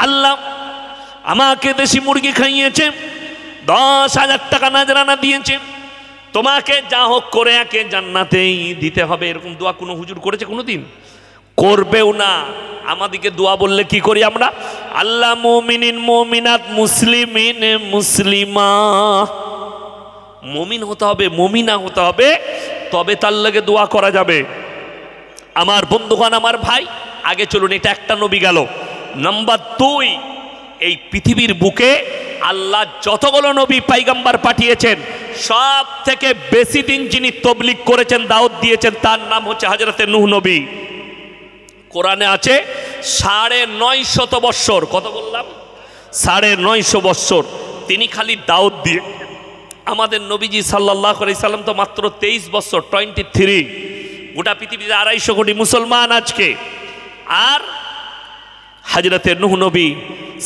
আল্লাহ আমাকে দেশি মুরগি খাইয়েছে, 10,000 টাকা নাজরানা দিয়েছে, তোমাকে যা হোক করে একে জান্নাতেই দিতে হবে। এরকম দোয়া কোনো হুজুর করেছে কোনোদিন? করবেও না। আমাদেরকে দোয়া বললে কি করি আমরা? আল্লাহ মুমিনিন মুমিনাত মুসলিমিন মুসলিমা, মুমিন হতে হবে, মুমিনা হতে হবে, তবে তার লাগে দোয়া করা যাবে। আমার বন্ধুগণ, আমার ভাই, আগে চলুন, এটা একটা নবী গেল। নাম্বার 2, এই পৃথিবীর বুকে আল্লাহ যতগুলো নবী পাইগাম্বার পাঠিয়েছেন, সব থেকে বেশি দিন যিনি তবলিগ করেছেন, দাওয়াত দিয়েছেন, তার নাম হচ্ছে হযরতে নূহ নবী। কোরআনে আছে 950 বৎসর, কত বললাম? 950 বৎসর তিনি খালি দাওয়াত দিয়ে। আমাদের নবীজি সাল্লাল্লাহু আলাইহি সাল্লাম তো মাত্র 23 বছর, 23। গোটা পৃথিবীতে 250 কোটি মুসলমান আজকে, আর হযরতে নূহ নবী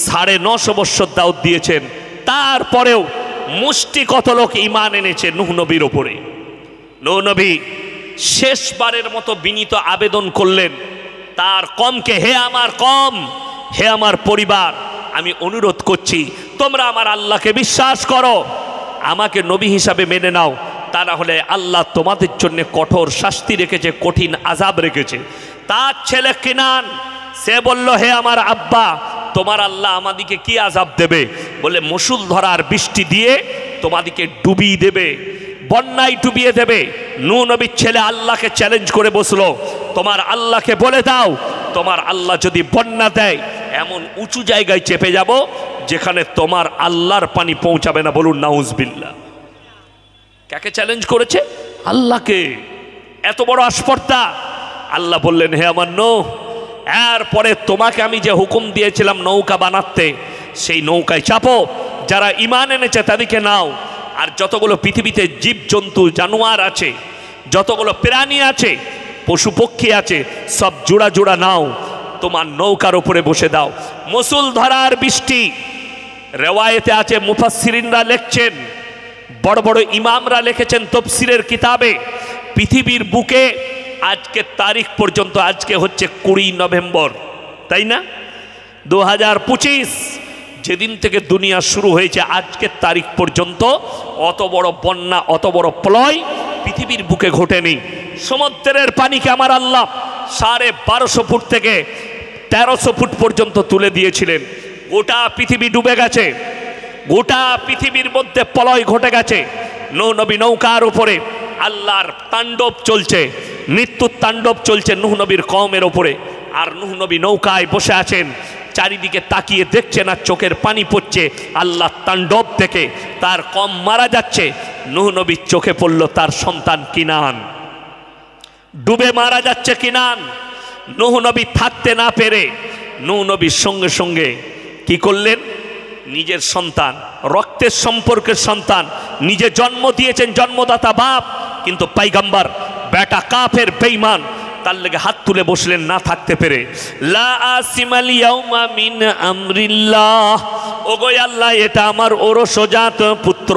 950 বছর দাওয়াত দিয়েছেন। তারপরেও মুষ্টি কত লোক ঈমান এনেছে নূহ নবীর ওপরে। নূহ নবী শেষবারের মতো বিনীত আবেদন করলেন তার কমকে, হে আমার কম, হে আমার পরিবার, আমি অনুরোধ করছি তোমরা আমার আল্লাহকে বিশ্বাস করো, আমাকে নবী হিসাবে মেনে নাও, তা না হলে আল্লাহ তোমাদের জন্য কঠোর শাস্তি রেখেছে, কঠিন আযাব রেখেছে। তার ছেলে কিনান, সে বলল, হে আমার আব্বা, তোমার আল্লাহ আমাদিকে কি আযাব দেবে? বলে, মুষলধারার বৃষ্টি দিয়ে তোমাদিকে ডুবিয়ে দেবে, বন্যায় ডুবিয়ে দেবে। নূহ নবীর ছেলে আল্লাহকে চ্যালেঞ্জ করে বসলো, তোমার আল্লাহকে বলে দাও, তোমার আল্লাহ যদি বন্যা দেয়, এমন উঁচু জায়গায় চেপে যাব যেখানে তোমার আল্লাহর পানি পৌঁছাবে না। বলুন নাউজুবিল্লাহ। কাকে চ্যালেঞ্জ করেছে? আল্লাহকে। এত বড় আসপর্দা। আল্লাহ বললেন, হে আমার নূহ, এরপরে তোমাকে আমি যে হুকুম দিয়েছিলাম নৌকা বানাতে, সেই নৌকায় চাপো, যারা ঈমান এনেছে তাদেরকে নাও, আর যতগুলো পৃথিবীতে জীবজন্তু জানোয়ার আছে, যতগুলো প্রাণী আছে, পশু পক্ষী আছে, সব জোড়া জোড়া নাও, তোমার নৌকার উপরে বসে দাও। মুষলধারার বৃষ্টি। রেওয়ায়েতে আছে, মুফাসসিরিনরা লিখছেন, বড় বড় ইমামরা লিখেছেন তাফসীরের কিতাবে, পৃথিবীর বুকে আজকে তারিখ পর্যন্ত, আজকে হচ্ছে 20 নভেম্বর, তাই না? 2025, যেদিন থেকে দুনিয়া শুরু হয়েছে আজকের তারিখ পর্যন্ত অত বড় বন্যা, অত বড় প্রলয় পৃথিবীর বুকে ঘটেনি। সমুদ্রের পানিকে আমার আল্লাহ 1250 ফুট থেকে 1300 ফুট পর্যন্ত তুলে দিয়েছিলেন। গোটা পৃথিবী ডুবে গেছে, গোটা পৃথিবীর মধ্যে প্রলয় ঘটে গেছে। নূহ নবী নৌকার উপরে, আল্লাহর তাণ্ডব চলছে, মৃত্যুর তাণ্ডব চলছে নূহ নবীর কওমের ওপরে, আর নূহ নবী নৌকায় বসে আছেন, চারিদিকে তাকিয়ে দেখছেন আর চোখের পানি পড়ছে আল্লাহর তাণ্ডব থেকে। তার কম মারা যাচ্ছে, নূহ নবীর চোখে পড়ল তার সন্তান কিনান, ডুবে মারা যাচ্ছে কিনান। নূহ নবী থাকতে না পেরে নূহ নবীর সঙ্গে সঙ্গে কি করলেন? নিজের সন্তান, রক্তের সম্পর্কের সন্তান, নিজে জন্ম দিয়েছেন, জন্মদাতা বাপ, কিন্তু পয়গম্বর বেটা কাফের বেঈমান, তার লেগে হাত তুলে বসলেন না থাকতে পেরে। লা আসিমাল ইয়াউমা মিন আমরিল্লাহ, ওগো আল্লাহ, এটা আমার ওরসজাত পুত্র,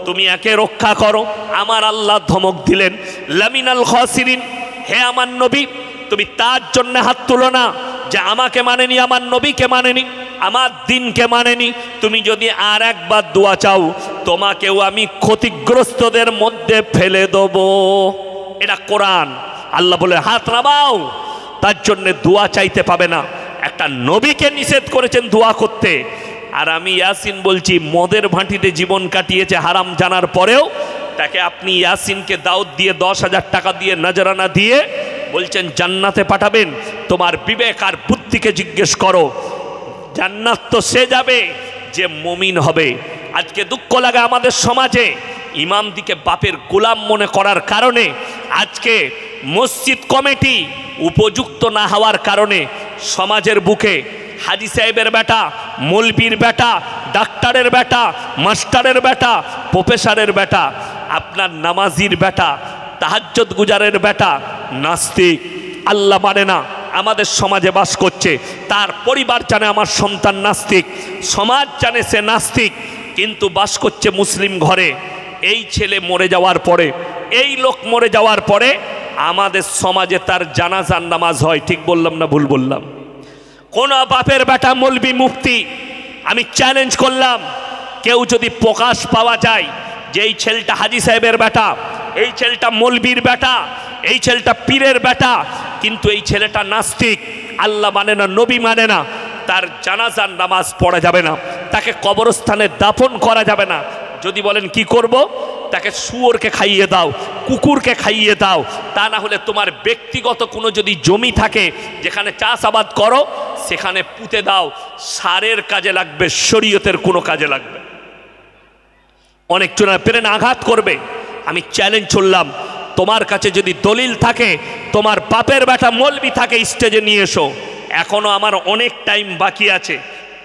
তুমি একে রক্ষা করো। আমার আল্লাহ ধমক দিলেন, লামিনাল খাসিরিন, হে আমার নবী, তুমি তার জন্য হাত তুলো না যে আমাকে মানেনি, আমার নবীকে মানেনি, আমার দিনকে মানেনি। তুমি যদি আর একবার দোয়া চাও, তোমাকেও আমি ক্ষতিগ্রস্তদের মধ্যে ফেলে দেব। এটা কোরআন। আল্লাহ বলে হাত নামাও, তার জন্য দোয়া চাইতে পাবে না। একটা নবীকে নিষেধ করেছেন দোয়া করতে, আর আমি ইয়াসিন বলছি, মদের ভাঁটিতে জীবন কাটিয়েছে হারাম জানার পরেও তাকে আপনি ইয়াসিনকে দাওয়াত দিয়ে 10,000 টাকা দিয়ে নজরানা দিয়ে বলছেন জান্নাতে পাঠাবেন। তোমার বিবেক আর বুদ্ধিকে জিজ্ঞেস করো, জান্নাত তো সে যাবে যে মুমিন হবে। আজকে দুঃখ লাগে আমাদের সমাজে, ইমামদিকে বাপের গোলাম মনে করার কারণে, আজকে মসজিদ কমিটি উপযুক্ত না হওয়ার কারণে সমাজের বুকে হাজি সাহেবের বেটা, মৌলবীর বেটা, ডাক্তারের বেটা, মাস্টারের বেটা, প্রফেসরের বেটা, আপনার নামাজির বেটা, তাহাজ্জুদ গুজারের বেটা নাস্তিক, আল্লাহ মানে না, আমাদের সমাজে বাস করছে। তার পরিবার জানে আমার সন্তান নাস্তিক, সমাজ জানে সে নাস্তিক, কিন্তু বাস করছে মুসলিম ঘরে। এই ছেলে মরে যাওয়ার পরে, এই লোক মরে যাওয়ার পরে আমাদের সমাজে তার জানাজার নামাজ হয়। ঠিক বললাম না ভুল বললাম? কোন বাপের বেটা মৌলবি মুফতি, আমি চ্যালেঞ্জ করলাম, কেউ যদি প্রকাশ পাওয়া যায় যে এই ছেলেটা হাজী সাহেবের বেটা, এই ছেলেটা মৌলবীর বেটা, এই ছেলেটা পীরের বেটা, কিন্তু এই ছেলেটা নাস্তিক, আল্লাহ মানে না, নবী মানে না, তার জানাজার নামাজ পড়া যাবে না, তাকে কবরস্থানে দাফন করা যাবে না। যদি বলেন কি করব, তাকে শুয়োরকে খাইয়ে দাও, কুকুরকে খাইয়ে দাও, তা না হলে তোমার ব্যক্তিগত কোনো যদি জমি থাকে যেখানে চাষাবাদ করো সেখানে পুঁতে দাও, সারের কাজে লাগবে, শরীয়তের কোনো কাজে লাগবে। অনেকজনের প্রেরণে আঘাত করবে। আমি চ্যালেঞ্জ করলাম, তোমার কাছে যদি দলিল থাকে, তোমার বাপের বেটা মৌলবি থাকে, স্টেজে নিয়ে এসো। এখনো আমার অনেক টাইম বাকি আছে,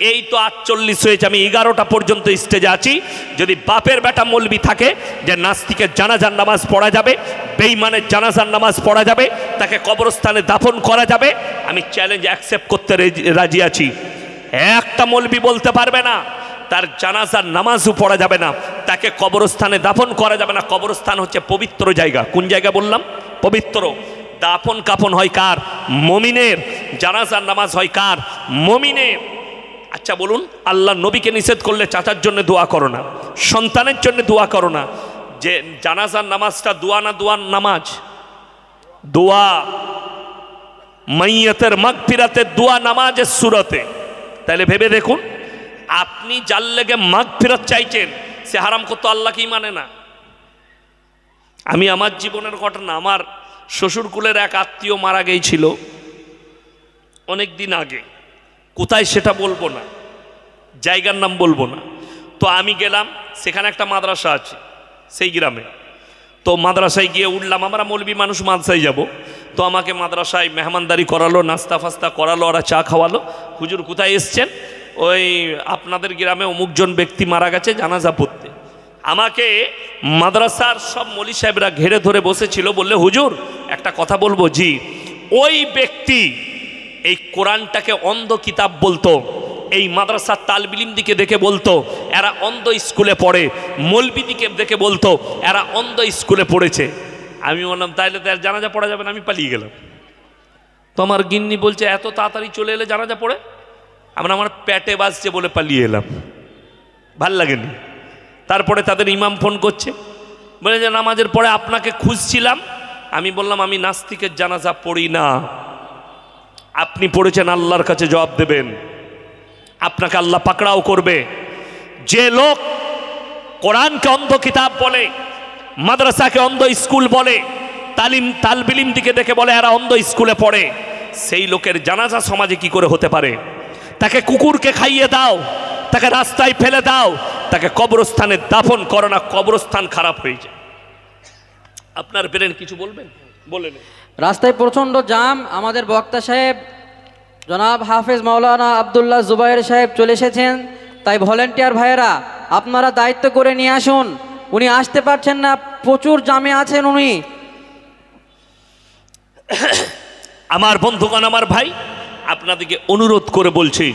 এই তো 48 হয়েছে, আমি 11টা পর্যন্ত স্টেজে আছি। যদি বাপের বেটা মৌলবি থাকে যে নাস্তিকের জানাজার নামাজ পড়া যাবে, বেঈমানের জানাজার নামাজ পড়া যাবে, তাকে কবরস্থানে দাফন করা যাবে, আমি চ্যালেঞ্জ অ্যাকসেপ্ট করতে রাজি আছি। একটা মৌলবি বলতে পারবে না তার জানাজার নামাজও পড়া যাবে না, তাকে কবরস্থানে দাফন করা যাবে না। কবরস্থান হচ্ছে পবিত্র জায়গা। কোন জায়গা বললাম? পবিত্র। দাফন কাফন হয় কার? মমিনের। জানাজার নামাজ হয় কার? মমিনের। আচ্ছা বলুন, আল্লাহ নবীকে নিষেধ করলে চাচার জন্য দোয়া করো না, সন্তানের জন্য দোয়া করো না, যে জানাজার নামাজটা দোয়া না দোয়ার নামাজ? দোয়া। মাইয়াতের মাগফিরাতের দোয়া নামাজের সুরতে। তাহলে ভেবে দেখুন, আপনি যার লেগে মাগফিরাত চাইছেন সে হারাম করতো, আল্লাহকেই মানে না। আমি আমার জীবনের ঘটনা, আমার শ্বশুরকুলের এক আত্মীয় মারা গিয়েছিল অনেক দিন আগে, কোথায় সেটা বলবো না, জায়গার নাম বলবো না। তো আমি গেলাম, সেখানে একটা মাদ্রাসা আছে সেই গ্রামে। তো মাদ্রাসায় গিয়ে উঠলাম, আমরা মৌলবি মানুষ মাদ্রাসায় যাব, তো আমাকে মাদ্রাসায় মেহমানদারি করালো, নাস্তা ফাস্তা করালো, ওরা চা খাওয়ালো। হুজুর কোথায় এসছেন? ওই আপনাদের গ্রামে অমুকজন ব্যক্তি মারা গেছে, জানাজা পড়তে। আমাকে মাদ্রাসার সব মৌলী সাহেবরা ঘেরে ধরে বসেছিল, বললে হুজুর একটা কথা বলবো। জি। ওই ব্যক্তি এই কোরআনটাকে অন্ধ কিতাব বলতো, এই মাদ্রাসার তালবিলিম দিকে দেখে বলতো এরা অন্ধ স্কুলে পড়ে, মৌলবি দিকে দেখে বলতো এরা অন্ধ স্কুলে পড়েছে। আমি বললাম তাইলে তো জানাজা পড়া যাবে না, আমি পালিয়ে গেলাম। তো আমার গিন্নি বলছে এত তাড়াতাড়ি চলে এলে জানাজা পড়ে? আমার পেটে বাজছে বলে পালিয়ে এলাম, ভাল লাগেনি। তারপরে তাদের ইমাম ফোন করছে, বলে যে নামাজের পরে আপনাকে খুঁজছিলাম। আমি বললাম আমি নাস্তিকের জানাজা পড়ি না, আপনি পড়েছেন, আল্লাহর কাছে জবাব দেবেন, আপনাকে আল্লাহ পাকড়াও করবে। যে লোক কোরআনকে অন্ধ কিতাব বলে, মাদ্রাসাকে অন্ধ স্কুল বলে, তালবিলিম দিকে দেখে বলে এরা অন্ধ স্কুলে পড়ে, সেই লোকের জানাজা সমাজে কি করে হতে পারে? তাকে কুকুরকে খাইয়ে দাও, তাকে রাস্তায় ফেলে দাও, তাকে কবরস্থানে দাফন করো না, কবরস্থান খারাপ হয়ে যায়। আপনার বেরেন কিছু বলবেন? বলেন। রাস্তায় প্রচণ্ড জাম, আমাদের বক্তা সাহেব জনাব হাফেজ মাওলানা আবদুল্লাহ জুবাইর সাহেব চলে এসেছেন, তাই ভলেন্টিয়ার ভাইয়েরা আপনারা দায়িত্ব করে নিয়ে আসুন। উনি আসতে পারছেন না, প্রচুর জামে আছেন উনি। আমার বন্ধুগণ, আমার ভাই, আপনাদেরকে অনুরোধ করে বলছি,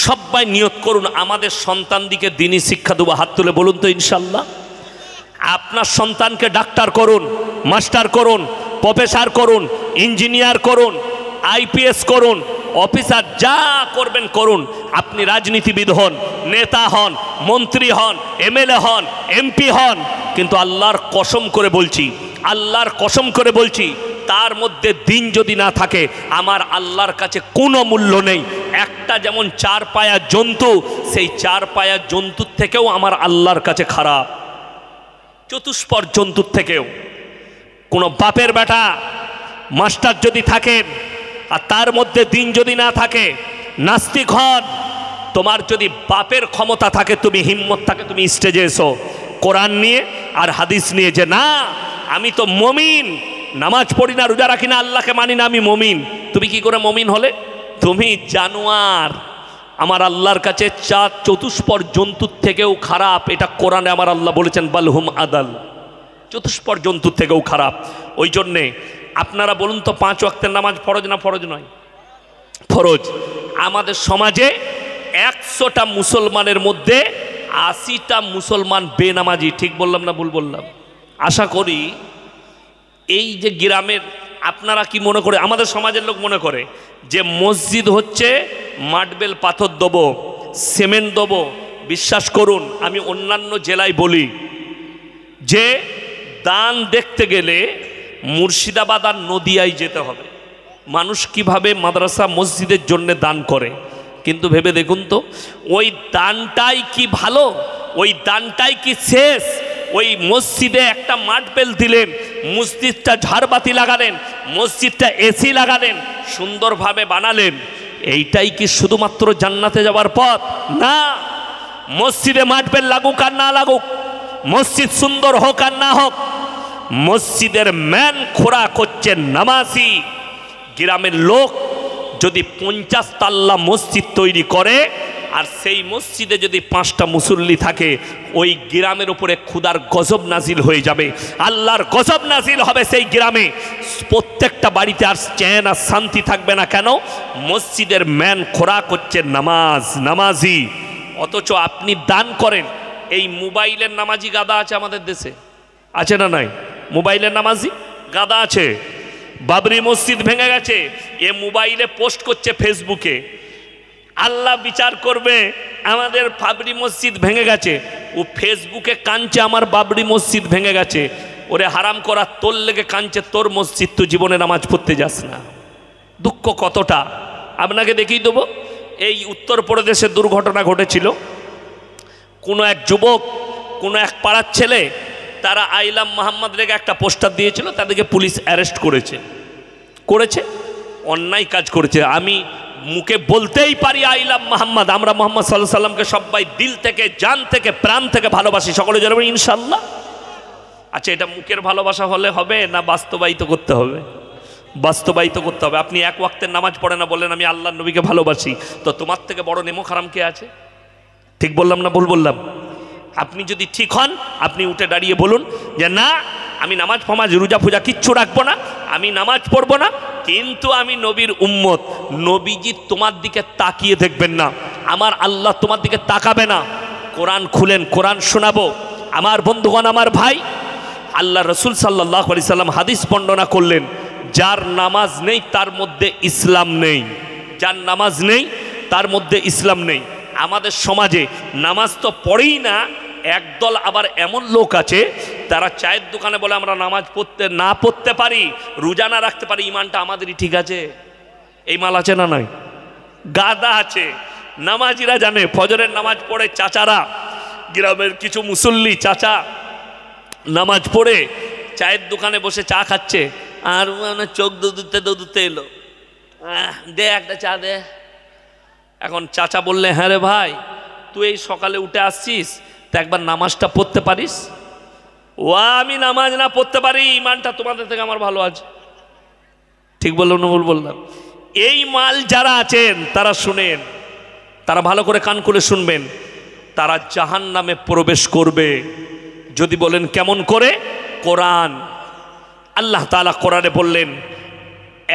সবাই নিয়ত করুন আমাদের সন্তানদিকে দিনই শিক্ষা দেবো। হাত তুলে বলুন তো ইনশাল্লাহ। আপনার সন্তানকে ডাক্তার করুন, মাস্টার করুন, প্রফেসর করুন, ইঞ্জিনিয়ার করুন, আইপিএস করুন, অফিসার যা করবেন করুন। আপনি রাজনীতিবিদ হন, নেতা হন, মন্ত্রী হন, এমএলএ হন, এমপি হন, কিন্তু আল্লাহর কসম করে বলছি, আল্লাহর কসম করে বলছি, তার মধ্যে দিন যদি না থাকে আমার আল্লাহর কাছে কোনো মূল্য নেই। একটা যেমন চার পায়া জন্তু, সেই চার পায়া জন্তুর থেকেও আমার আল্লাহর কাছে খারাপ, চতুষ্পদ জন্তুর থেকেও। কোনো বাপের বেটা মাস্টার যদি থাকেন আর তার মধ্যে দিন যদি না থাকে, নাস্তিক হন। তোমার যদি বাপের ক্ষমতা থাকে, তুমি হিম্মত থাকে, তুমি স্টেজে এসো কোরআন নিয়ে আর হাদিস নিয়ে, যে না আমি তো মমিন, নামাজ পড়ি না, রোজা রাখি না, আল্লাহকে মানি না, আমি মমিন। তুমি কি করে মমিন হলে? তুমি জানোয়ার। আমার আল্লাহর কাছে চতুষ্পদ জন্তুর থেকেও খারাপ, এটা কোরআনে আমার আল্লাহ বলেছেন, বালহুম আদাল, চতুষ্পদ জন্তুর থেকেও খারাপ। ওই জন্যে আপনারা বলুন তো, 5 ওয়াক্তের নামাজ ফরজ না ফরজ নয়? ফরজ। আমাদের সমাজে 100টা মুসলমানের মধ্যে 80টা মুসলমান বেনামাজি। ঠিক বললাম না ভুল বললাম? আশা করি এই যে গ্রামের, আপনারা কি মনে করে, আমাদের সমাজের লোক মনে করে যে মসজিদ হচ্ছে মার্বেল পাথর দেবো, সিমেন্ট দেবো, বিশ্বাস করুন আমি অন্যান্য জেলায় বলি যে দান দেখতে গেলে মুর্শিদাবাদ আর নদিয়ায় যেতে হবে। মানুষ কিভাবে মাদ্রাসা মসজিদের জন্য দান করে, কিন্তু ভেবে দেখুন তো ওই দানটাই কি ভালো, ওই দানটাই কি শেষ? ওই মসজিদে একটা মার্বেল দিলেন, মসজিদটা ঝাড়বাতি লাগালেন, মসজিদটা এসি লাগালেন, সুন্দরভাবে বানালেন, এইটাই কি শুধুমাত্র জান্নাতে যাওয়ার পথ? না। মসজিদে মার্বেল লাগুক আর না লাগুক, মসজিদ সুন্দর হোক আর না হোক, মসজিদের ম্যান খোরাক হচ্ছে নামাজি। গ্রামের লোক যদি 50 তাল্লা মসজিদ তৈরি করে আর সেই মসজিদে যদি 5টা মুসল্লি থাকে, ওই গ্রামের উপরে খুদার গজব নাজিল হয়ে যাবে, আল্লাহর গজব নাজিল হবে সেই গ্রামে। প্রত্যেকটা বাড়িতে আর চ্যান আর শান্তি থাকবে না। কেন? মসজিদের ম্যান খোরাক হচ্ছে নামাজ, নামাজি। অথচ আপনি দান করেন। এই মোবাইলের নামাজি গাদা আছে আমাদের দেশে, আছে না নাই? মোবাইলের নামাজি গাদা আছে। বাবরি মসজিদ ভেঙে গেছে, এ মোবাইলে পোস্ট করছে ফেসবুকে, আল্লাহ বিচার করবে। আমাদের বাবরি মসজিদ ভেঙে গেছে, ও ফেসবুকে কাঁদছে আমার বাবরি মসজিদ ভেঙে গেছে। ওরে হারাম করা, তোর লেগে কাঁদছে তোর মসজিদ, তুই জীবনে নামাজ পড়তে যাস না। দুঃখ কতটা আপনাকে দেখিয়ে দেবো। এই উত্তরপ্রদেশে দুর্ঘটনা ঘটেছিল। কোনো এক যুবক, কোনো এক পাড়ার ছেলে, তারা আইলাম মোহাম্মদ রেগে একটা পোস্টার দিয়েছিল, তাদেরকে পুলিশ অ্যারেস্ট করেছে অন্যায় কাজ করেছে। আমি মুখে বলতেই পারি আইলাম মোহাম্মদ, আমরা মোহাম্মদ সাল্লাল্লাহু আলাইহি সাল্লামকে সবাই দিল থেকে, জান থেকে, প্রাণ থেকে ভালোবাসি, সকলে জানাবেন ইনশাল্লাহ। আচ্ছা, এটা মুখের ভালোবাসা হলে হবে না বাস্তবায়িত করতে হবে? বাস্তবায়িত করতে হবে। আপনি এক ওয়াক্তের নামাজ পড়ে না, বলেন আমি আল্লাহর নবীকে ভালোবাসি, তো তোমার থেকে বড় নেমো খারাম কে আছে? ঠিক বললাম না ভুল বললাম? আপনি যদি ঠিক হন, আপনি উঠে দাঁড়িয়ে বলুন যে না, আমি নামাজ ফামাজ রোজা ফুজা কিচ্ছু রাখবো না, আমি নামাজ পড়বো না, কিন্তু আমি নবীর উম্মত। নবীজি তোমার দিকে তাকিয়ে দেখবেন না, আমার আল্লাহ তোমার দিকে তাকাবে না। কোরআন খুলেন, কোরআন শোনাবো। আমার বন্ধুগণ, আমার ভাই, আল্লাহ রসুল সাল্লাল্লাহু আলাইহি সাল্লাম হাদিস বর্ণনা করলেন, যার নামাজ নেই তার মধ্যে ইসলাম নেই। যার নামাজ নেই তার মধ্যে ইসলাম নেই। আমাদের সমাজে নামাজ তো পড়েই না, একদল আবার এমন লোক আছে, তারা চায়ের দোকানে বলে আমরা নামাজ পড়তে পারি, রোজা না রাখতে পারি, ইমানটা আমাদেরই ঠিক আছে। এই মাল আছে না নাই? গাদা আছে। নামাজিরা জানে, ফজরের নামাজ পড়ে চাচারা, গ্রামের কিছু মুসল্লি চাচা নামাজ পড়ে চায়ের দোকানে বসে চা খাচ্ছে, আর চোখ দুধতে এলো, দে একটা চা দে। এখন চাচা বললে, হ্যাঁ রে ভাই, তুই এই সকালে উঠে আসছিস, তা একবার নামাজটা পড়তে পারিস? ও, আমি নামাজ না পড়তে পারি, ইমানটা তোমাদের থেকে আমার ভালো আছে। ঠিক বললাম না ভুল বললাম? এই মাল যারা আছেন তারা শুনেন, তারা ভালো করে কান খুলে শুনবেন, তারা জাহান্নামে প্রবেশ করবে। যদি বলেন কেমন করে? কোরআন, আল্লাহ তাআলা কোরআনে বললেন,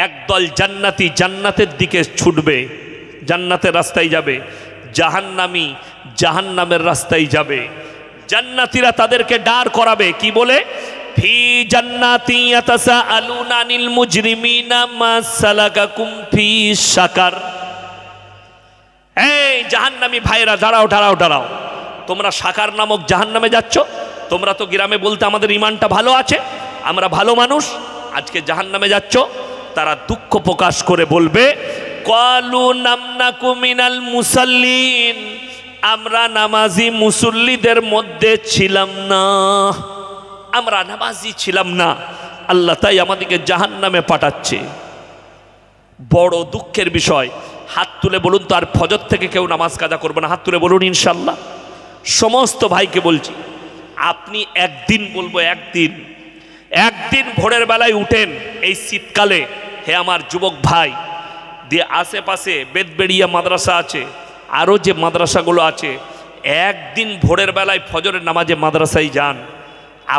একদল জান্নাতি জান্নাতের দিকে ছুটবে, জান্নাতের রাস্তায় যাবে, জাহান্নামী জাহান্নামের রাস্তায় যাবে। জান্নাতীরা তাদেরকে দাঁড় করাবে, কি বলে? ফি জান্নাতি ইয়াতাসাআলুনা আনিল মুজরিমিনা মা সালাকাকুম ফি সাকার। এই জাহান্নামী ভাইরা, দাঁড়াও দাঁড়াও দাঁড়াও, তোমরা সাকার নামক জাহান্নামে যাচ্ছ? তোমরা তো গ্রামে বলতে আমাদের ইমানটা ভালো আছে, আমরা ভালো মানুষ, আজকে জাহান্নামে যাচ্ছ? তারা দুঃখ প্রকাশ করে বলবে, ক্বালু নামনাকু মিনাল মুসাল্লিন, আমরা নামাজি মুসল্লিদের মধ্যে ছিলাম না, আমরা নামাজি ছিলাম না, আল্লাহ তাই আমাদেরকে জাহান্নামে পাঠাচ্ছে। বড় দুঃখের বিষয়। হাত তুলে বলুন তো, আর ফজর থেকে কেউ নামাজ কাজা করবে না? হাত তুলে বলুন ইনশাল্লাহ। সমস্ত ভাইকে বলছি, আপনি একদিন, বলবো একদিন ভোরের বেলায় উঠেন এই শীতকালে, হে আমার যুবক ভাই, দিয়ে আশেপাশে বেদবেড়িয়া মাদ্রাসা আছে, আরও যে মাদ্রাসাগুলো আছে, একদিন ভোরের বেলায় ফজরের নামাজে মাদ্রাসায় যান,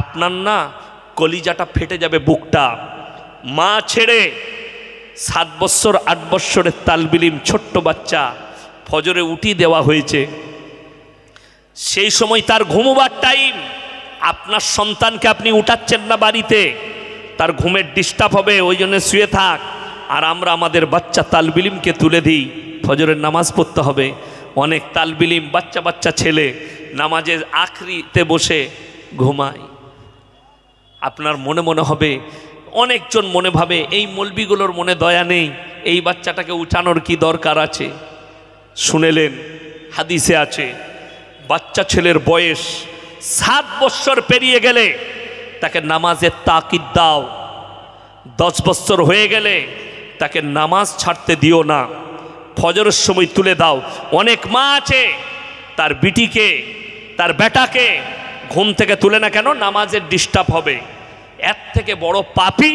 আপনার না কলিজাটা ফেটে যাবে, বুকটা। মা ছেড়ে 7 বৎসর 8 বৎসরের তালবিলিম ছোট্ট বাচ্চা ফজরে উঠিয়ে দেওয়া হয়েছে, সেই সময় তার ঘুমোবার টাইম। আপনার সন্তানকে আপনি উঠাচ্ছেন না বাড়িতে, তার ঘুমের ডিস্টার্ব হবে, ওই জন্য শুয়ে থাক। আর আমরা আমাদের বাচ্চা তালবিলিমকে তুলে দিই ফজরের নামাজ পড়তে হবে। অনেক তালবিলিম বাচ্চা বাচ্চা ছেলে নামাজের আখরিতে বসে ঘুমায়। আপনার মনে মনে হবে, অনেকজন মনে ভাবে এই মৌলবিগুলোর মনে দয়া নেই, এই বাচ্চাটাকে উঠানোর কি দরকার আছে। শুনেলেন হাদিসে আছে বাচ্চা ছেলের বয়স 7 বছর পেরিয়ে গেলে তাকে নামাজের তাকিদ দাও, 10 বছর হয়ে গেলে তাকে নামাজ ছাড়তে দিও না, ফজরের সময় তুলে দাও। অনেক মা আছে তার বিটিকে তার বেটাকে ঘুম থেকে তুলে না কেন, নামাজের ডিস্টার্ব হবে। এর থেকে বড় পাপী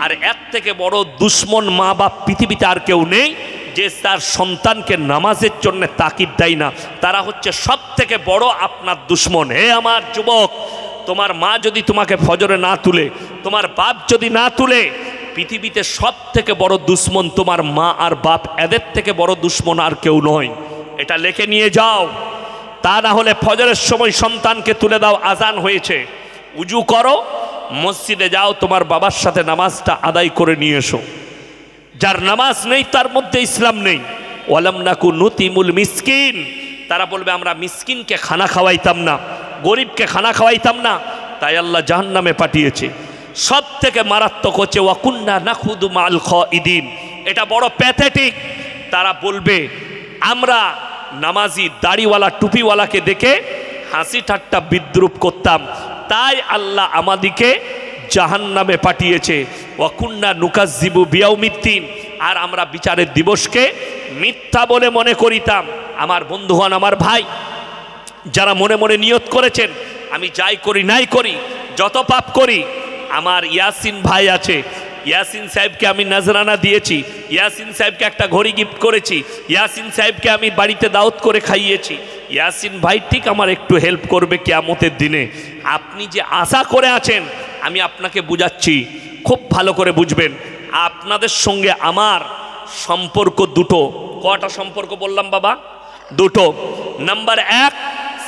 আর এর থেকে বড় দুশ্মন মা বাপ পৃথিবীতে আর কেউ নেই, যে তার সন্তানকে নামাজের জন্য তাকিদ দেয় না। তারা হচ্ছে সব থেকে বড় আপনার দুশ্মন। হে আমার যুবক, তোমার মা যদি তোমাকে ফজরে না তুলে, তোমার বাপ যদি না তুলে, পৃথিবীতে সব থেকে বড় দুশ্মন তোমার মা আর বাপ, এদের থেকে বড় দুশ্মন আর কেউ নয়। এটা লিখে নিয়ে যাও। তা না হলে ফজরের সময় সন্তানকে তুলে দাও, আজান হয়েছে, উজু করো, মসজিদে যাও, তোমার বাবার সাথে নামাজটা আদায় করে নিয়ে এসো। যার নামাজ নেই তার মধ্যে ইসলাম নেই। ওয়ালাম নাকু নুতিমুল মিসকিন, তারা বলবে আমরা মিসকিনকে খানা খাওয়াইতাম না, গরিবকে খানা খাওয়াইতাম না, তাই আল্লাহ জাহান্নামে পাঠিয়েছে। সব থেকে মারাত্মক হচ্ছে ওয়াকুন্না নাখুদু মাল খাইদিন। এটা বড় প্যাথেটিক। তারা বলবে আমরা নামাজি দাড়িওয়ালা টুপিওয়ালাকে দেখে হাসি ঠাট্টা বিদ্রুপ করতাম, তাই আল্লাহ আমাদিকে জাহান্নামে পাঠিয়েছে। ওয়াকুন্না নুকাজ্জিবু বিয়াউমিদ্দিন, আর আমরা বিচারের দিবসকে মিথ্যা বলে মনে করিতাম। আমার বন্ধুগণ, আমার ভাই, যারা মনে মনে নিয়ত করেছেন আমি যাই করি নাই করি, যত পাপ করি, আমার ইয়াসিন ভাই আছে, ইয়াসিন সাহেবকে আমি নজরানা দিয়েছি, ইয়াসিন সাহেবকে একটা ঘড়ি গিফট করেছি, ইয়াসিন সাহেবকে আমি বাড়িতে দাওয়াত করে খাইয়েছি, ইয়াসিন ভাই ঠিক আমার একটু হেল্প করবে কিয়ামতের দিনে। আপনি যে আশা করে আছেন, আমি আপনাকে বুঝাচ্ছি, খুব ভালো করে বুঝবেন। আপনাদের সঙ্গে আমার সম্পর্ক দুটো। কটা সম্পর্ক বললাম বাবা? দুটো। নাম্বার 1,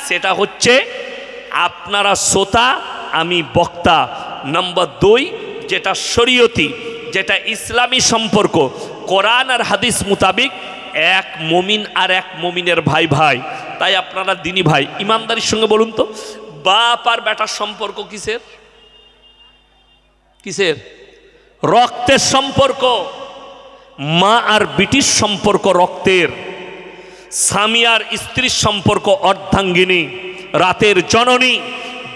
সেটা হচ্ছে আপনারা শ্রোতা, আমি বক্তা। নাম্বার 2, যেটা শরীয়তি, যেটা ইসলামী সম্পর্ক, কোরআন আর হাদিস মোতাবিক এক মুমিন আর এক মুমিনের ভাই ভাই। তাই আপনারা দিনী ভাই, ইমানদারির সঙ্গে বলুন তো, বাপ আর বেটার সম্পর্ক কিসের? কিসের? রক্তের সম্পর্ক। মা আর বিটির সম্পর্ক রক্তের। স্বামী আর স্ত্রীর সম্পর্ক অর্ধাঙ্গিনী, রাতের জননী,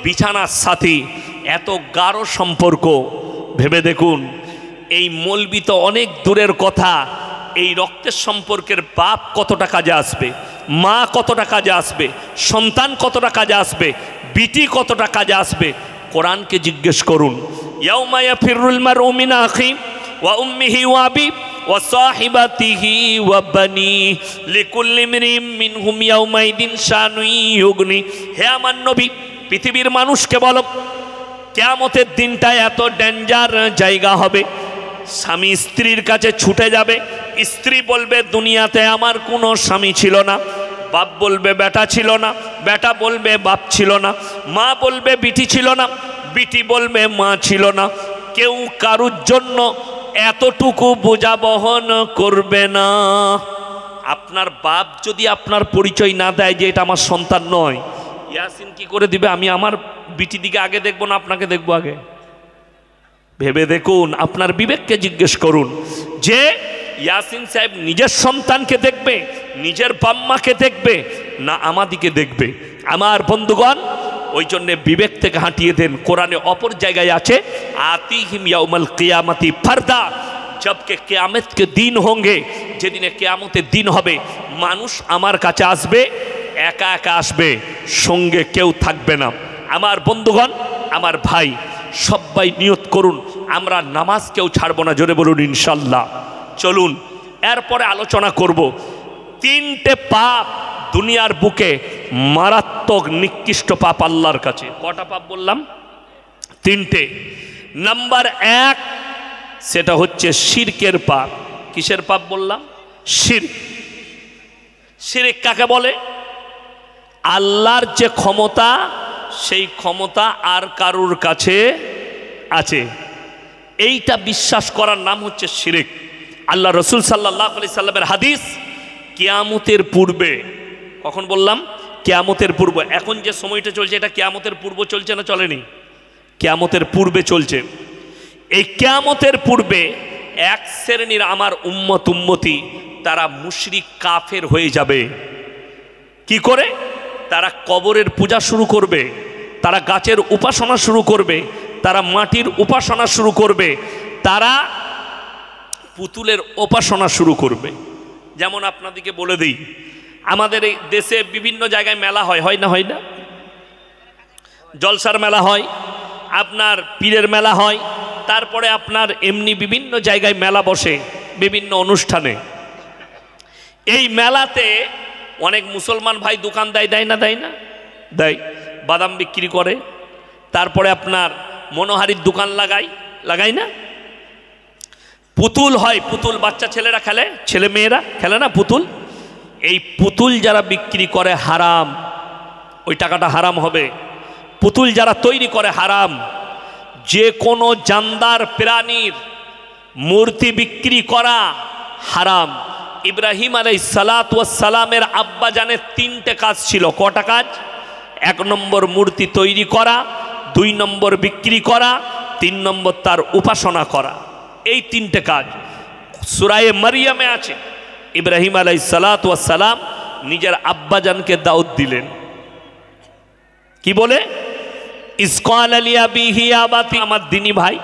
বিছানার সাথী। এত গাঢ় সম্পর্ক। ভেবে দেখুন, এই মৌলবি তো অনেক দূরের কথা, এই রক্তের সম্পর্কের বাপ কতটা কাজে আসবে, মা কতটা কাজে আসবে, সন্তান কতটা কাজে আসবে, বিটি কতটা কাজে আসবে। কোরআনকে জিজ্ঞেস করুন, ইয়াউমা ইয়াফিরুল মারউ মিন আখি ওয়া উম্মিহি ওয়া আবি ওয়া সাহিবাতিহি ওয়া বানি লিকুল্লি ইমরিম মিনহুম ইয়াউমাইদিন শানুন ইউগনি। হে আমার নবী, পৃথিবীর মানুষকে বলো, কিয়ামতের দিনটা এত ডেঞ্জার জায়গা হবে। স্বামী স্ত্রীর কাছে ছুটে যাবে, স্ত্রী বলবে দুনিয়াতে আমার কোনো স্বামী ছিল না, বাপ বলবে বেটা ছিল না, বেটা বলবে বাপ ছিল না, মা বলবে বিটি ছিল না, বিটি বলবে মা ছিল না। কেউ কারুর জন্য এতটুকু বোঝা বহন করবে না। আপনার বাপ যদি আপনার পরিচয় না দেয় যে এটা আমার সন্তান নয়, ইয়াসিন কি করে দিবে? আমি আমার বিটি দিকে আগে দেখবো না আপনাকে দেখবো আগে? ভেবে দেখুন, আপনার বিবেককে জিজ্ঞেস করুন যে ইয়াসিন সাহেব নিজের সন্তানকে দেখবে, নিজের বাম্মাকে দেখবে, না আমাদিকে দেখবে? আমার বন্ধুগণ, ওই জন্যে বিবেক থেকে হাঁটিয়ে দেন। কোরআনে অপর জায়গায় আছে, আতিহিম ইয়াউমাল কিয়ামতি ফারদা, জবকে কিয়ামত के दिन होंगे, যেদিনে কিয়ামতের দিন হবে, মানুষ আমার কাছে আসবে, একা একা আসবে, সঙ্গে কেউ থাকবে না। আমার বন্ধুগণ, আমার ভাই, সবাই নিয়ত করুন আমরা নামাজ কেউ ছাড়বো না। জোরে বলুন ইনশাল্লাহ। চলুন এরপরে আলোচনা করব 3টে পাপ দুনিয়ার বুকে মারাত্মক নিকৃষ্ট পাপ আল্লাহর কাছে। কটা পাপ বললাম? 3টে। নাম্বার 1, সেটা হচ্ছে শিরকের পাপ। কিসের পাপ বললাম? শিরক। শিরক কাকে বলে? আল্লাহর যে ক্ষমতা, সেই ক্ষমতা আর কারুর কাছে আছে, এইটা বিশ্বাস করার নাম হচ্ছে শিরক। আল্লাহ রসুল সাল্লাল্লাহু আলাইহি সাল্লামের হাদিস, কিয়ামতের পূর্বে, কখন বললাম কিয়ামতের পূর্ব, এখন যে সময়টা চলছে এটা কিয়ামতের পূর্ব চলছে না চলেনি? কিয়ামতের পূর্বে চলছে। এই কিয়ামতের পূর্বে এক শ্রেণীর আমার উম্মতি তারা মুশরিক কাফের হয়ে যাবে। কি করে? তারা কবরের পূজা শুরু করবে, তারা গাছের উপাসনা শুরু করবে, তারা মাটির উপাসনা শুরু করবে, তারা পুতুলের উপাসনা শুরু করবে। যেমন আপনাদেরকে বলে দিই, আমাদের এই দেশে বিভিন্ন জায়গায় মেলা হয়, হয় না? হয় না? জলসার মেলা হয়, আপনার পীরের মেলা হয়, তারপরে আপনার এমনি বিভিন্ন জায়গায় মেলা বসে বিভিন্ন অনুষ্ঠানে। এই মেলাতে অনেক মুসলমান ভাই দোকান দেয়, দেয় না? দেয় না? দেয়। বাদাম বিক্রি করে, তারপরে আপনার মনোহারির দোকান লাগায় না? পুতুল হয়, পুতুল বাচ্চা ছেলেরা খেলে, ছেলে মেয়েরা খেলে না পুতুল? এই পুতুল যারা বিক্রি করে হারাম, ওই টাকাটা হারাম হবে। পুতুল যারা তৈরি করে হারাম। যে কোনো জানদার প্রাণীর মূর্তি বিক্রি করা হারাম। ইব্রাহিম আলাইহিস সালাতু ওয়াস সালামের আব্বা জানের 3টে কাজ ছিল। কটা কাজ? 1 নম্বর মূর্তি তৈরি করা, 2 নম্বর বিক্রি করা, 3 নম্বর তার উপাসনা করা। এই 3টে কাজ সূরায়ে মারিয়ামে আছে। ইব্রাহিম আলাইহিস সালাতু ওয়াস সালাম নিজের আব্বাজানকে দাওয়াত দিলেন, কি বলে? ইসকাল আলী আবিহি আবাতি, আমার দিনী ভাই,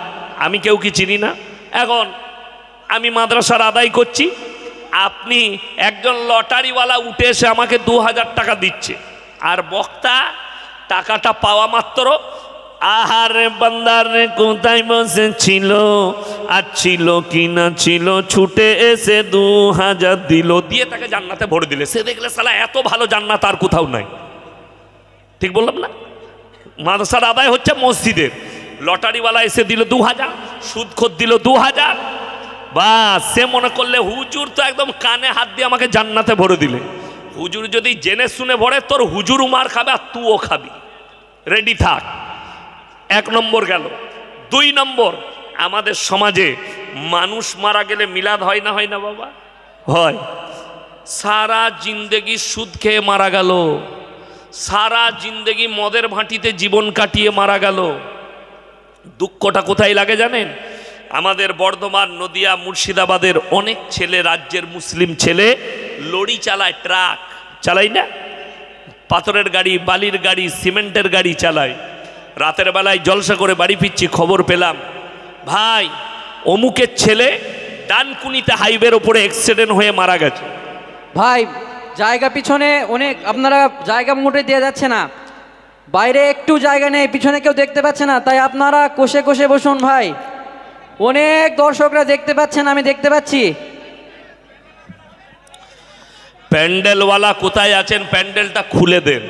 আমি কেউ কি চিনি না। এখন আমি মাদ্রাসার আদায় করছি, আপনি একজন লটারিওয়ালা উঠে এসে আমাকে 2000 টাকা দিচ্ছে, আর বক্তা টাকাটা পাওয়া মাত্র আহারে বান্দারে কোথায় বসেছিল আর ছিল কি না ছিল, ছুটে এসে 2000 দিল, দিয়ে তাকে জান্নাতে ভরে দিলে। সে দেখলে সালা এত ভালো জান্নাত আর কোথাও নাই। ঠিক বললাম না? মাদ্রাসার আদায় হচ্ছে মসজিদের, লটারিওয়ালা এসে দিল 2000, সুদখোর দিল 2000, বা সে মনে করলে হুজুর তো একদম কানে হাত দিয়ে আমাকে জান্নাতে ভরে দিলে। হুজুর যদি জেনে শুনে ভরে, তোর হুজুর মার খাবে আর তুও খাবি, রেডি থাক। 1 নম্বর গেল। 2 নম্বর, আমাদের সমাজে মানুষ মারা গেলে মিলাদ হয় না? হয় না বাবা? হয়। সারা জিন্দেগি সুদ খেয়ে মারা গেল, সারা জিন্দেগি মদের ভাঁটিতে জীবন কাটিয়ে মারা গেল। দুঃখটা কোথায় লাগে জানেন? আমাদের বর্ধমান, নদিয়া, মুর্শিদাবাদের অনেক ছেলে, রাজ্যের মুসলিম ছেলে লরি চালায়, ট্রাক চালায় না, পাথরের গাড়ি, বালির গাড়ি, সিমেন্টের গাড়ি চালায়। রাতের বেলায় জলসা করে বাড়ি ফিরছি, খবর পেলাম ভাই অমুকের ছেলে ডানকুনিতে হাইওয়ের ওপরে অ্যাক্সিডেন্ট হয়ে মারা গেছে। ভাই জায়গা পিছনে অনেক, আপনারা জায়গা মোটে দিয়ে যাচ্ছে না, বাইরে একটু জায়গা নেই, পিছনে কেউ দেখতে পাচ্ছে না, তাই আপনারা কোষে কোষে বসুন ভাই। অনেক দর্শকরা দেখতে পাচ্ছেন, আমি দেখতে পাচ্ছি। প্যান্ডেলওয়ালা কোথায় আছেন? প্যান্ডেলটা খুলে দেন।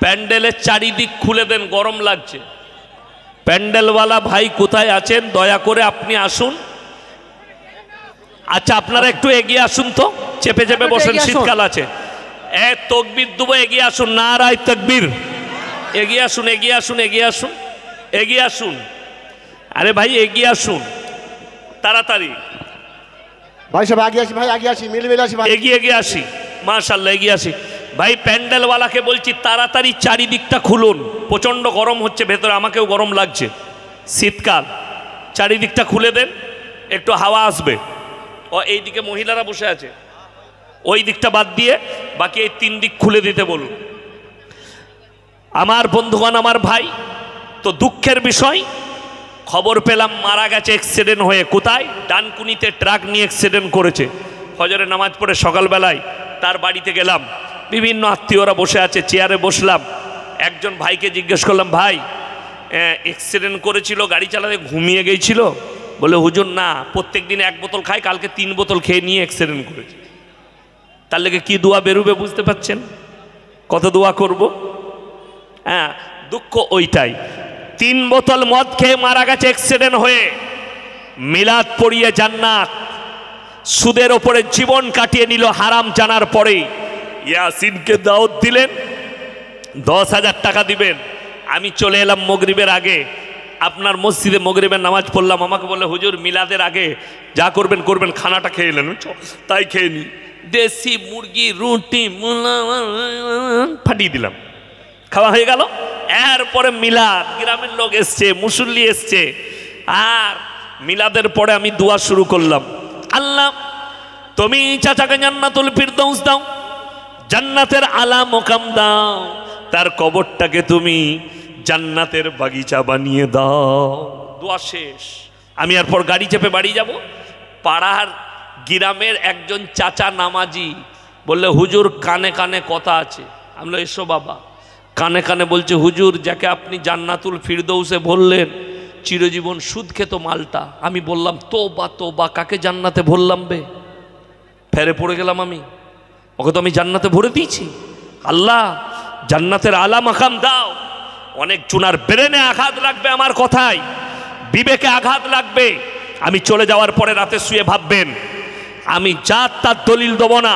প্যান্ডেলের চারিদিক খুলে দেন, গরম লাগছে। প্যান্ডেলওয়ালা ভাই কোথায় আছেন? দয়া করে আপনি আসুন। আচ্ছা আপনারা একটু এগিয়ে আসুন তো, চেপে চেপে বসেন, শীতকাল আছে। তকবীর দেবো, এগিয়ে আসুন, নারায়ে তাকবীর। এগিয়ে আসুন, এগিয়ে আসুন, এগিয়ে আসুন, এগিয়ে আসুন। আরে ভাই এগিয়ে আসুন তাড়াতাড়ি। ভাই সব আগে আসি, ভাই আগে আসি, মিলে আসি ভাই, এগিয়ে আসি। মাশাআল্লাহ, এগিয়ে আসি ভাই। প্যান্ডেলওয়ালাকে বলছি তাড়াতাড়ি চারিদিকটা খুলুন, প্রচণ্ড গরম হচ্ছে ভেতরে, আমাকেও গরম লাগছে, শীতকাল। চারিদিকটা খুলে দেন, একটু হাওয়া আসবে। ও এইদিকে মহিলারা বসে আছে, ওই দিকটা বাদ দিয়ে বাকি এই 3 দিক খুলে দিতে বলুন। আমার বন্ধুগণ, আমার ভাই, তো দুঃখের বিষয়, খবর পেলাম মারা গেছে অ্যাক্সিডেন্ট হয়ে। কোথায়? ডানকুনিতে ট্রাক নিয়ে অ্যাক্সিডেন্ট করেছে। ফজরের নামাজ পড়ে সকালবেলায় তার বাড়িতে গেলাম, বিভিন্ন আত্মীয়রা বসে আছে, চেয়ারে বসলাম। একজন ভাইকে জিজ্ঞেস করলাম, ভাই অ্যাক্সিডেন্ট করেছিল, গাড়ি চালাতে ঘুমিয়ে গিয়েছিল? বলে হুজুর না, প্রত্যেক দিন 1 বোতল খায়, কালকে 3 বোতল খেয়ে নিয়ে অ্যাক্সিডেন্ট করেছে। তার লেগে কি দোয়া বেরোবে বুঝতে পাচ্ছেন? কত দোয়া করব? হ্যাঁ, দুঃখ ওইটাই। 3 বোতল মদ খেয়ে মারা গেছে অ্যাক্সিডেন্ট হয়ে। মিলাদ পড়িয়ে জান্নাত, সুদের ওপরে জীবন কাটিয়ে নিল হারাম জানার পরে। ইয়াসিনকে দাওয়াত দিলেন, 10,000 টাকা দিবেন। আমি চলে এলাম মাগরিবের আগে, আপনার মসজিদে মাগরিবের নামাজ পড়লাম, আমাকে বললে হুজুর মিলাদের আগে যা করবেন করবেন, খানাটা খেয়ে এলেন, তাই খেয়ে নি। দেশি মুরগি রুটি ফাটিয়ে দিলাম, খাওয়া হয়ে গেল। এরপরে মিলাদ, গ্রামের লোক এসছে, মুসল্লি এসছে, আর মিলাদের পরে আমি দোয়া শুরু করলাম, আল্লাহ তুমি চাচাকে জান্নাতুল ফিরদৌস দাও, জান্নাতের আলা মোকাম দাও, তার কবরটাকে তুমি জান্নাতের বাগিচা বানিয়ে দাও। দোয়া শেষ। আমি এরপর গাড়ি চেপে বাড়ি যাব। পাড়ার গ্রামের একজন চাচা নামাজি বললে, হুজুর কানে কানে কথা আছে। আমি বললাম, এসো বাবা। কানে কানে বলছে, হুজুর যাকে আপনি জান্নাতুল ফিরদৌসে বললেন চিরজীবন সুদ খেত মালটা। আমি বললাম, তোবা তোবা, কাকে জান্নাতে ভরলাম বে? ফেরে পড়ে গেলাম আমি। ওকে তো আমি জান্নাতে ভরে দিয়েছি। আল্লাহ জান্নাতের আলা মাকাম দাও। অনেক চুনার ব্রেনে আঘাত লাগবে আমার কথায়, বিবেকে আঘাত লাগবে। আমি চলে যাওয়ার পরে রাতে শুয়ে ভাববেন, আমি জাত তার দলিল দেবো না।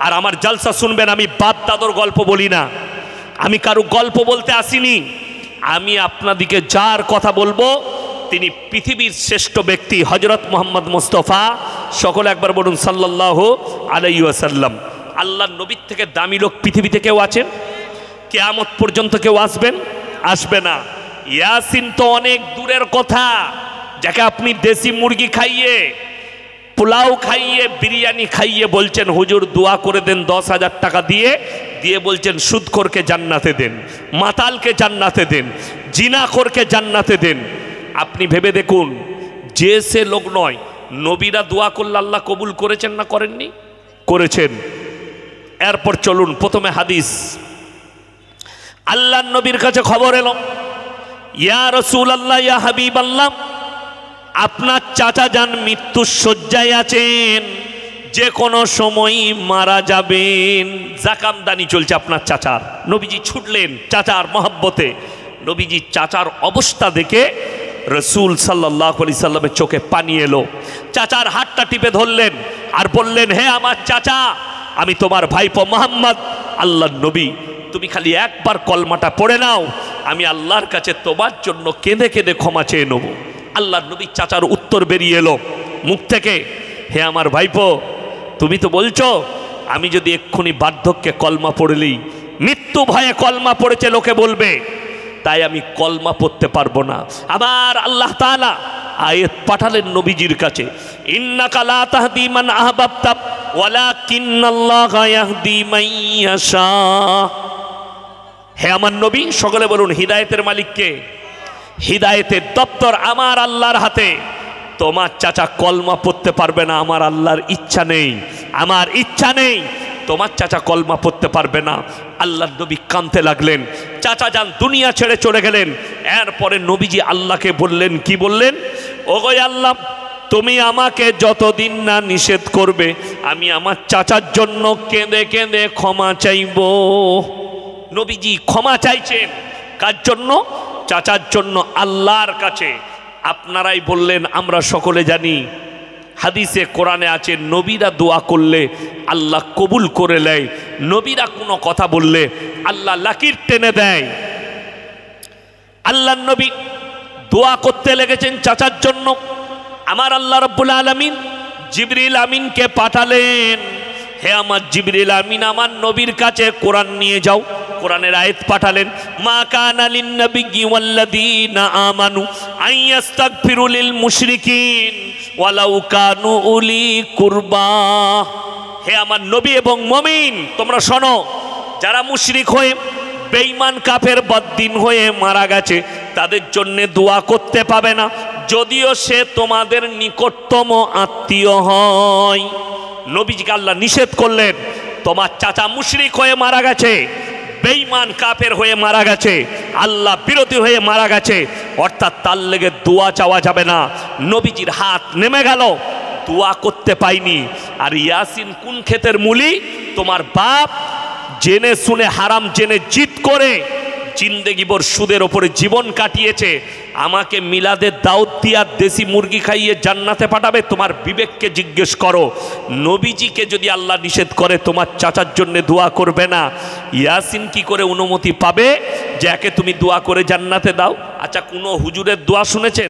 আর আমার জালসা শুনবেন, আমি বাপ দাদর গল্প বলি না, আমি কারো গল্প বলতে আসিনি। আমি আপনাদিকে যার কথা বলবো তিনি পৃথিবীর শ্রেষ্ঠ ব্যক্তি হযরত মুহাম্মদ মুস্তাফা। সকলে একবার বলুন সাল্লাল্লাহু আলাইহি ওয়াসাল্লাম। আল্লাহর নবীর থেকে দামি লোক পৃথিবীতে কেউ আছেন? কিয়ামত পর্যন্ত কেউ আসবেন? আসবে না। ইয়াসিন তো অনেক দূরের কথা, যাকে আপনি দেশি মুরগি খাইয়ে, পোলাও খাইয়ে, বিরিয়ানি খাইয়ে বলছেন হুজুর দোয়া করে দেন 10,000 টাকা দিয়ে বলছেন সুদখোরকে জান্নাতে দেন, মাতালকে জান্নাতে দেন, জিনাখোরকে জান্নাতে দেন। আপনি ভেবে দেখুন, যে সে লোক নয়। নবীরা দোয়া করলে আল্লাহ কবুল করেছেন না করেননি? করেছেন। এরপর চলুন, প্রথমে হাদিস। আল্লাহর নবীর কাছে খবর এলো, ইয়া রাসূলুল্লাহ, ইয়া হাবিবাল্লাহ, আপনার চাচা যান মৃত্যুর শয্যায় আছেন, যে কোনো সময়ই মারা যাবেন। জাকামদানি চলছে আপনার চাচার। নবীজি ছুটলেন চাচার মহব্বতে। নবীজি চাচার অবস্থা দেখে রসুল সাল্লাল্লাহু আলাইহি সাল্লামের চোখে পানি এলো। চাচার হাতটা টিপে ধরলেন আর বললেন, হে আমার চাচা, আমি তোমার ভাইপো মোহাম্মদ, আল্লাহর নবী, তুমি খালি একবার কলমাটা পড়ে নাও, আমি আল্লাহর কাছে তোমার জন্য কেঁদে কেঁদে ক্ষমা চেয়ে নেব। আল্লাহর নবী চাচার উত্তর বেরিয়ে এলো মুখ থেকে, হে আমার ভাইপো, তুমি তো বলছো আমি যদি এক্ষুনি বার্ধক্যে কলমা পড়লেই, মৃত্যু ভয়ে কলমা পড়েছে লোকে বলবে, তাই আমি কলমা পড়তে পারবো না। আবার আল্লাহ তাআলা আয়াত পাঠালেন নবীজির কাছে, ইন্নাকা লা তাহদি মান আহবাবতা ওয়ালাকিন্নাল্লাহা ইয়াহদি মান ইয়াশা। হে আমার নবী, সকলে বলুন হিদায়েতের মালিক কে? হিদায়েতের দপ্তর আমার আল্লাহর হাতে। তোমার চাচা কলমা পড়তে পারবে না, আমার আল্লাহর ইচ্ছা নেই, আমার ইচ্ছা নেই, তোমার চাচা কলমা পড়তে পারবে না। আল্লাহর নবী কাঁদতে লাগলেন। চাচা যান দুনিয়া ছেড়ে চলে গেলেন। এরপরে নবীজি আল্লাহকে বললেন, কি বললেন? ওগো আল্লাহ, তুমি আমাকে যতদিন না নিষেধ করবে, আমি আমার চাচার জন্য কেঁদে কেঁদে ক্ষমা চাইব। নবীজি ক্ষমা চাইছেন কার জন্য? চাচার জন্য আল্লাহর কাছে। আপনারাই বললেন, আমরা সকলে জানি, হাদিসে কোরআনে আছে, নবীরা দোয়া করলে আল্লাহ কবুল করে নেয়, নবীরা কোনো কথা বললে আল্লাহ লাকির টেনে দেয়। আল্লাহর নবী দোয়া করতে লেগেছেন চাচার জন্য। আমার আল্লাহ রাব্বুল আলামিন জিবরিল আমিনকে পাঠালেন, হে আমার জিবরিল আমিন, আমার নবীর কাছে কোরআন নিয়ে যাও। কোরআনের আয়াত পাঠালেন, মা কানা লিন নাবিয়্যি ওয়াল্লাযীনা আমানু আইয়াস্তাগফিরু লিল মুশরিকিন ওয়ালাউ কানু উলি কুরবা। হে আমার নবী এবং মুমিন, তোমরা শোনো, যারা মুশরিক হয়ে, বেঈমান কাফের বদ্দিন হয়ে মারা গেছে, তাদের জন্য দোয়া করতে পাবে না, যদিও সে তোমাদের নিকটতম আত্মীয় হয়। নবীজিকে আল্লাহ নিষেধ করলেন, তোমার চাচা মুশরিক হয়ে মারা গেছে, বেঈমান কাফের হয়ে মারা গেছে, আল্লাহ বিরোধী হয়ে মারা গেছে, অর্থাৎ তার লেগে দোয়া চাওয়া যাবে না। নবীজির হাত নেমে গেল, দোয়া করতে পাইনি। আর ইয়াসিন কোন ক্ষেতের মুলি? তোমার বাপ জেনে শুনে হারাম জেনে জিদ করে জিন্দেগিভর সুদের ওপরে জীবন কাটিয়েছে, আমাকে মিলাদের দাওয়াত দিয়া দেশি মুরগি খাইয়ে জান্নাতে পাঠাবে? তোমার বিবেককে জিজ্ঞেস করো। নবীজিকে যদি আল্লাহ নিষেধ করে তোমার চাচার জন্য দোয়া করবে না, ইয়াসিন কি করে অনুমতি পাবে যে একে তুমি দোয়া করে জান্নাতে দাও? আচ্ছা কোনো হুজুরের দোয়া শুনেছেন?